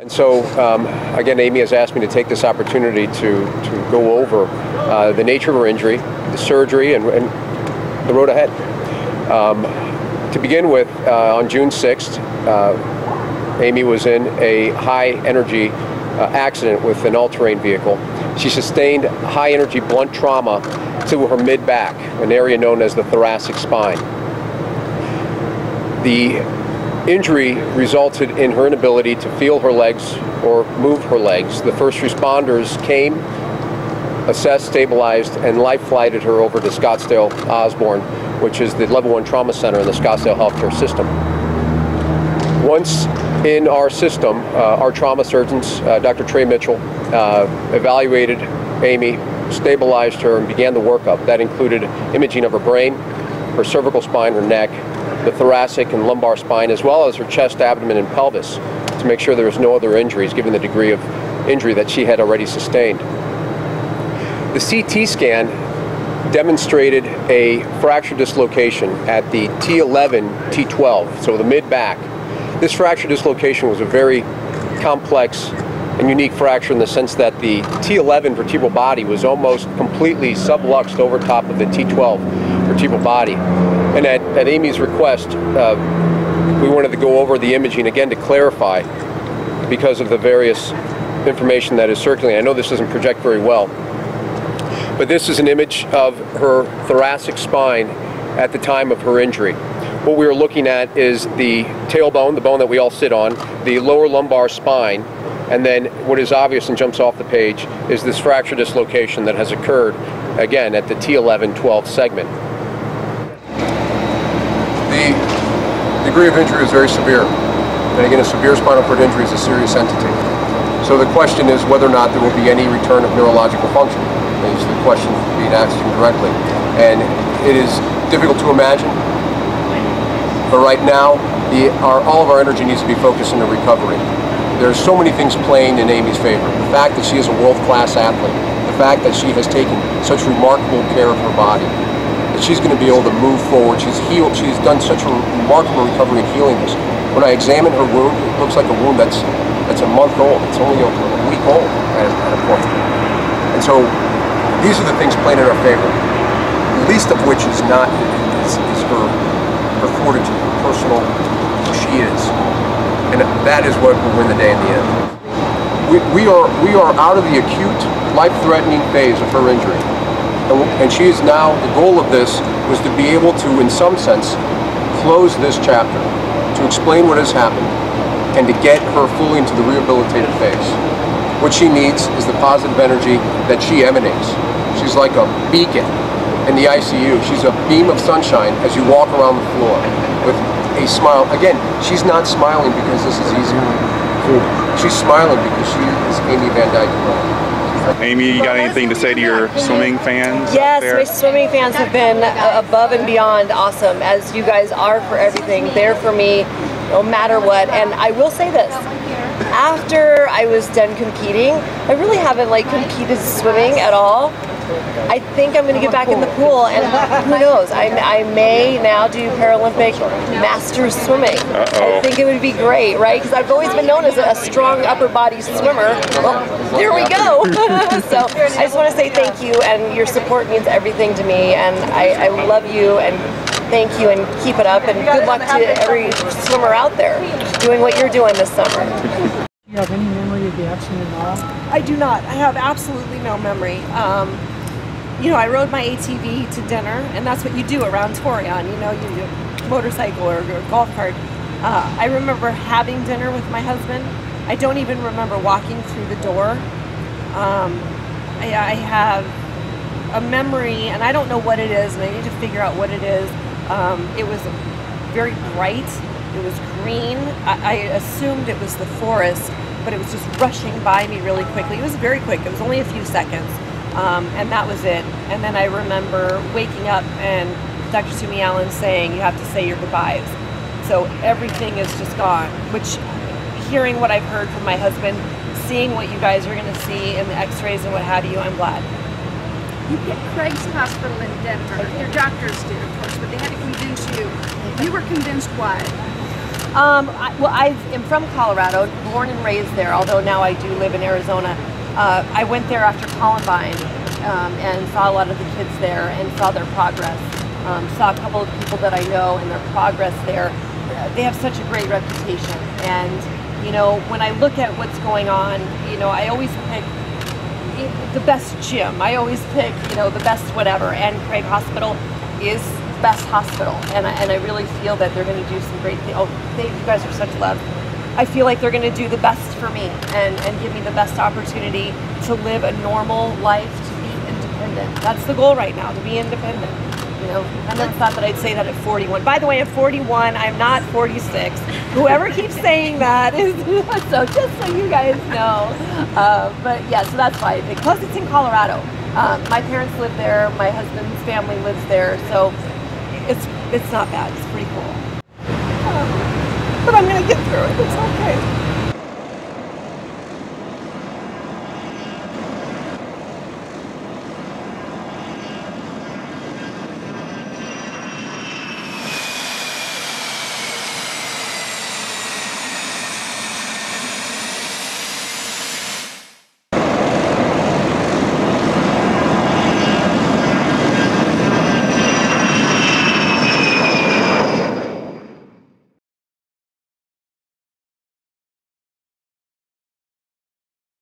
And so, again, Amy has asked me to take this opportunity to go over the nature of her injury, the surgery, and the road ahead. To begin with, on June 6th, Amy was in a high-energy accident with an all-terrain vehicle. She sustained high-energy blunt trauma to her mid-back, an area known as the thoracic spine. The injury resulted in her inability to feel her legs or move her legs. The first responders came, assessed, stabilized, and life-flighted her over to Scottsdale Osborne, which is the Level 1 Trauma Center in the Scottsdale healthcare system. Once in our system, our trauma surgeons, Dr. Trey Mitchell, evaluated Amy, stabilized her, and began the workup. That included imaging of her brain, her cervical spine, her neck, the thoracic and lumbar spine, as well as her chest, abdomen, and pelvis, to make sure there was no other injuries, given the degree of injury that she had already sustained. The CT scan demonstrated a fracture dislocation at the T11, T12, so the mid-back. This fracture dislocation was a very complex and unique fracture in the sense that the T11 vertebral body was almost completely subluxed over top of the T12 vertebral body. And at Amy's request, we wanted to go over the imaging again to clarify, because of the various information that is circulating. I know this doesn't project very well, but this is an image of her thoracic spine at the time of her injury. What we are looking at is the tailbone, the bone that we all sit on, the lower lumbar spine, and then what is obvious and jumps off the page is this fracture dislocation that has occurred, again, at the T11-12 segment. The degree of injury is very severe. And again, a severe spinal cord injury is a serious entity. So the question is whether or not there will be any return of neurological function. Is the question being asked you directly. And it is difficult to imagine, but right now, all of our energy needs to be focused on the recovery. There's so many things playing in Amy's favor. The fact that she is a world-class athlete, the fact that she has taken such remarkable care of her body, that she's going to be able to move forward. She's healed. She's done such a remarkable recovery in healing this. When I examine her wound, it looks like a wound that's a month old. It's only a week old at a point. And so these are the things playing in our favor. The least of which is not is her fortitude, her personal who she is. And that is what will win the day in the end. We are out of the acute, life-threatening phase of her injury. And she is now, the goal of this was to be able to, in some sense, close this chapter, to explain what has happened, and to get her fully into the rehabilitative phase. What she needs is the positive energy that she emanates. She's like a beacon in the ICU. She's a beam of sunshine as you walk around the floor with a smile. Again, she's not smiling because this is easy. She's smiling because she is Amy Van Dyken Rouen. Amy, you got anything to say to your swimming fans? Yes, my swimming fans have been above and beyond awesome, as you guys are for everything. There for me, no matter what. And I will say this, after I was done competing, I really haven't competed swimming at all. I think I'm going to get back in the pool, and who knows, I may now do Paralympic Masters swimming. I think it would be great, right? Because I've always been known as a strong upper body swimmer. Well, there we go. So I just want to say thank you, and your support means everything to me, and I love you, and thank you, and keep it up, and good luck to every swimmer out there doing what you're doing this summer. Do you have any memory of the accident at all? I do not. I have absolutely no memory. You know, I rode my ATV to dinner, and that's what you do around Torreon. You know, you motorcycle or golf cart. I remember having dinner with my husband. I don't even remember walking through the door. I have a memory, and I don't know what it is, and I need to figure out what it is. It was very bright. It was green. I assumed it was the forest, but it was just rushing by me really quickly. It was very quick. It was only a few seconds. And that was it. And then I remember waking up and Dr. Sumi Allen saying, you have to say your goodbyes. So everything is just gone, which, hearing what I've heard from my husband, seeing what you guys are going to see in the x-rays and what have you, I'm glad. You get Craig's hospital in Denver. Your doctors did, of course, but they had to convince you. You were convinced why? Well, I am from Colorado, born and raised there, although now I do live in Arizona. I went there after Columbine and saw a lot of the kids there and saw their progress. Saw a couple of people that I know and their progress there. They have such a great reputation. And, you know, when I look at what's going on, you know, I always pick the best gym. I always pick, you know, the best whatever. And Craig Hospital is best hospital, and I really feel that they're going to do some great things. Oh, you guys are such love. I feel like they're going to do the best for me and give me the best opportunity to live a normal life, to be independent. That's the goal right now, to be independent. You know, and then thought that I'd say that at 41. By the way, I'm 41. I'm not 46. Whoever keeps saying that is so. Just so you guys know. But yeah, so that's why I think. Plus, it's in Colorado. My parents live there. My husband's family lives there. So. It's not bad. It's pretty cool. But I'm going to get through it. It's okay.